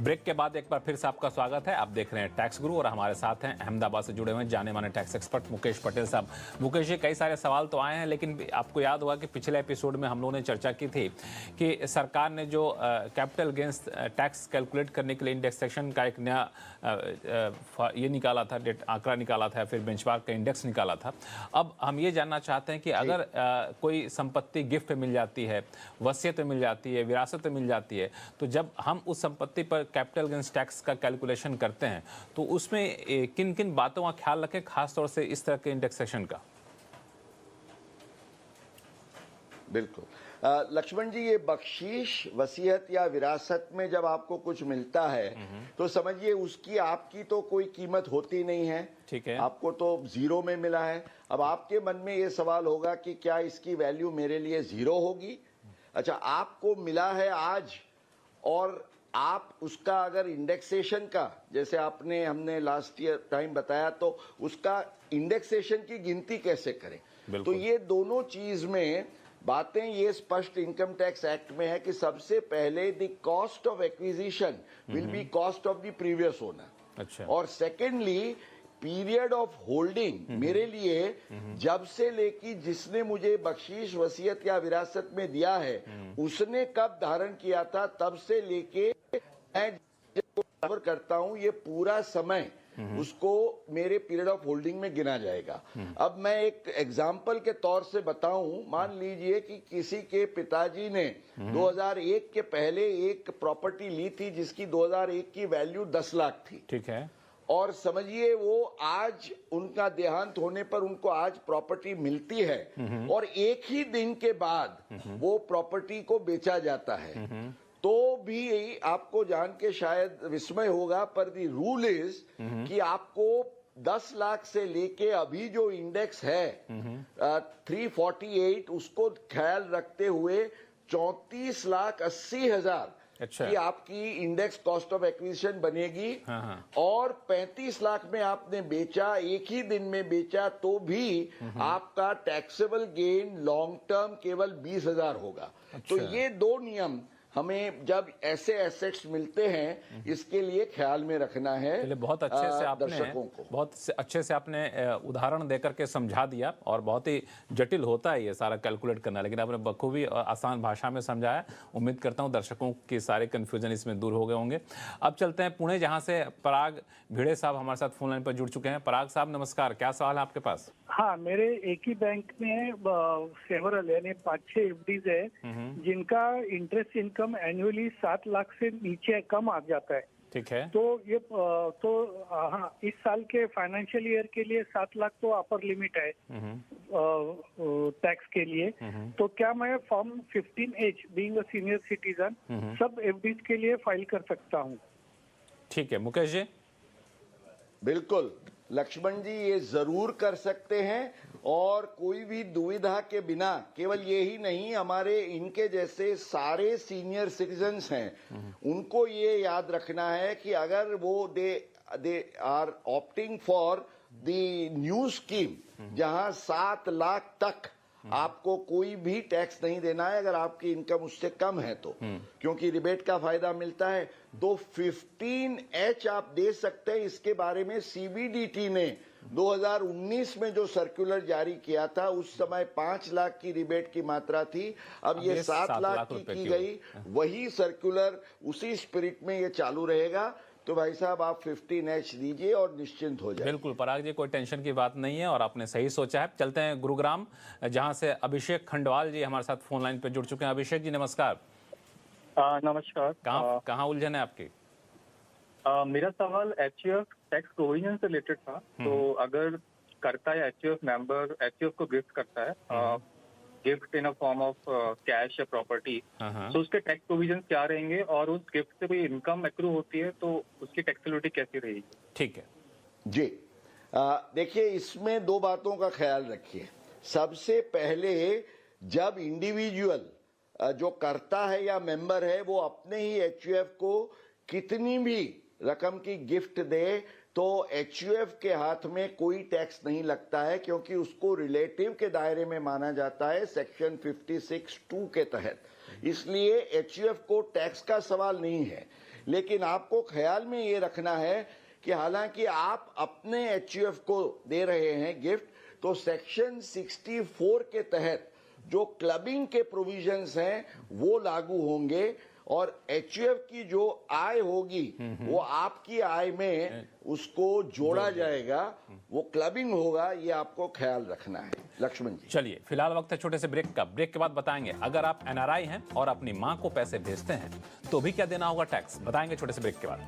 Break के बाद एक बार फिर से आपका स्वागत है। आप देख रहे हैं टैक्स गुरु और हमारे साथ हैं अहमदाबाद से जुड़े हुए जाने माने टैक्स एक्सपर्ट मुकेश पटेल साहब। मुकेश जी, कई सारे सवाल तो आए हैं, लेकिन आपको याद होगा कि पिछले एपिसोड में हम लोगों ने चर्चा की थी कि सरकार ने जो कैपिटल गेन्स टैक्स कैलकुलेट करने के लिए इंडेक्सेशन का एक नया ये निकाला था, आंकड़ा निकाला था, फिर बेंचमार्क का इंडेक्स निकाला था। अब हम ये जानना चाहते हैं कि अगर कोई संपत्ति गिफ्ट पे मिल जाती है, वसीयत पे मिल जाती है, विरासत पे मिल जाती है, तो जब हम उस संपत्ति पर कैपिटल गेन्स टैक्स का कैलकुलेशन करते हैं तो उसमें किन किन बातों का ख्याल रखें, खासतौर से इस तरह के इंडेक्सेशन का? बिल्कुल लक्ष्मण जी, ये बख्शीश, वसीयत या विरासत में जब आपको कुछ मिलता है तो समझिए उसकी आपकी तो कोई कीमत होती नहीं है। ठीक है, आपको तो जीरो में मिला है। अब आपके मन में ये सवाल होगा कि क्या इसकी वैल्यू मेरे लिए जीरो होगी? अच्छा, आपको मिला है आज और आप उसका अगर इंडेक्सेशन का, जैसे हमने लास्ट ईयर टाइम बताया, तो उसका इंडेक्सेशन की गिनती कैसे करें? तो ये दोनों चीज में बातें ये स्पष्ट इनकम टैक्स एक्ट में है कि सबसे पहले the cost of acquisition will be cost of the previous owner. अच्छा, और सेकेंडली पीरियड ऑफ होल्डिंग मेरे लिए जब से लेके जिसने मुझे बख्शीश, वसीयत या विरासत में दिया है उसने कब धारण किया था, तब से लेके मैं जब कवर करता हूं ये पूरा समय उसको मेरे पीरियड ऑफ होल्डिंग में गिना जाएगा। अब मैं एक एग्जांपल के तौर से बताऊं, मान लीजिए कि किसी के पिताजी ने 2001 के पहले एक प्रॉपर्टी ली थी जिसकी 2001 की वैल्यू 10 लाख थी। ठीक है, और समझिए वो आज उनका देहांत होने पर उनको आज प्रॉपर्टी मिलती है और एक ही दिन के बाद वो प्रॉपर्टी को बेचा जाता है। तो भी आपको जान के शायद विस्मय होगा, पर दी रूल इज कि आपको 10 लाख से लेके अभी जो इंडेक्स है 348, उसको ख्याल रखते हुए 34,80,000 कि आपकी इंडेक्स कॉस्ट ऑफ एक्विजिशन बनेगी। और 35 लाख में आपने बेचा, एक ही दिन में बेचा, तो भी आपका टैक्सेबल गेन लॉन्ग टर्म केवल 20,000 होगा। तो ये दो नियम हमें जब ऐसे एसेट्स मिलते हैं इसके लिए ख्याल में रखना है। बहुत अच्छे से आपने दर्शकों को बहुत अच्छे से आपने उदाहरण देकर के समझा दिया, और बहुत ही जटिल होता है ये सारा कैलकुलेट करना, लेकिन आपने बखूबी और आसान भाषा में समझाया। उम्मीद करता हूँ दर्शकों के सारे कन्फ्यूजन इसमें दूर हो गए होंगे। अब चलते हैं पुणे, जहाँ से पराग भिड़े साहब हमारे साथ फोन लाइन पर जुड़ चुके हैं। पराग साहब नमस्कार, क्या सवाल है आपके पास? हाँ, मेरे एक ही बैंक में सेवरल यानी 5-6 एफडीज है जिनका इंटरेस्ट इनकम एनुअली 7 लाख से नीचे कम आ जाता है। ठीक है, तो ये हाँ, इस साल के फाइनेंशियल ईयर के लिए 7 लाख तो अपर लिमिट है टैक्स के लिए। तो क्या मैं form 15H being a senior citizen सब एफडीज के लिए फाइल कर सकता हूँ? ठीक है मुकेश जी। बिल्कुल लक्ष्मण जी, ये जरूर कर सकते हैं, और कोई भी दुविधा के बिना। केवल ये ही नहीं, हमारे इनके जैसे सारे सीनियर सिटीजन्स हैं उनको ये याद रखना है कि अगर वो they are opting for the new scheme जहां 7 लाख तक आपको कोई भी टैक्स नहीं देना है अगर आपकी इनकम उससे कम है तो, क्योंकि रिबेट का फायदा मिलता है। तो 15H आप दे सकते हैं। इसके बारे में सीबीडीटी ने 2019 में जो सर्कुलर जारी किया था उस समय 5 लाख की रिबेट की मात्रा थी, अब ये 7 लाख की गई। वही सर्कुलर उसी स्पिरिट में ये चालू रहेगा। तो भाई साहब आप 15H दीजिए और निश्चिंत हो जाए। बिल्कुल पराग जी, कोई टेंशन की बात नहीं है और आपने सही सोचा है। चलते हैं गुरुग्राम, जहां से अभिषेक खंडवाल जी हमारे साथ फोन लाइन पे जुड़ चुके हैं। अभिषेक जी नमस्कार। नमस्कार। कहाँ उलझन है आपकी? मेरा सवाल एचयूएफ टैक्स प्रोविजन से रिलेटेड था। तो अगर करता है एचयूएफ मेंबर एचयूएफ को गिफ्ट करता है gift in a form of cash या प्रॉपर्टी, तो उसके टैक्स प्रोविजन क्या रहेंगे, और उस गिफ्ट से कोई इनकम एक्रू होती है तो उसकी टैक्सेबिलिटी कैसी रहेगी? ठीक है जी, देखिए इसमें दो बातों का ख्याल रखिए। सबसे पहले जब इंडिविजुअल जो करता है या मेंबर है वो अपने ही एचयूएफ को कितनी भी रकम की गिफ्ट दे तो एचयूएफ के हाथ में कोई टैक्स नहीं लगता है, क्योंकि उसको रिलेटिव के दायरे में माना जाता है सेक्शन 56(2) के तहत। इसलिए एचयूएफ को टैक्स का सवाल नहीं है। लेकिन आपको ख्याल में ये रखना है कि हालांकि आप अपने एचयूएफ को दे रहे हैं गिफ्ट, तो सेक्शन 64 के तहत जो क्लबिंग के प्रोविजंस हैं वो लागू होंगे और एचयूएफ की जो आय होगी वो आपकी आय में उसको जोड़ा जाएगा, वो क्लबिंग होगा, ये आपको ख्याल रखना है लक्ष्मण जी। चलिए फिलहाल वक्त है छोटे से ब्रेक का। ब्रेक के बाद बताएंगे अगर आप एनआरआई हैं और अपनी मां को पैसे भेजते हैं तो भी क्या देना होगा टैक्स, बताएंगे छोटे से ब्रेक के बाद।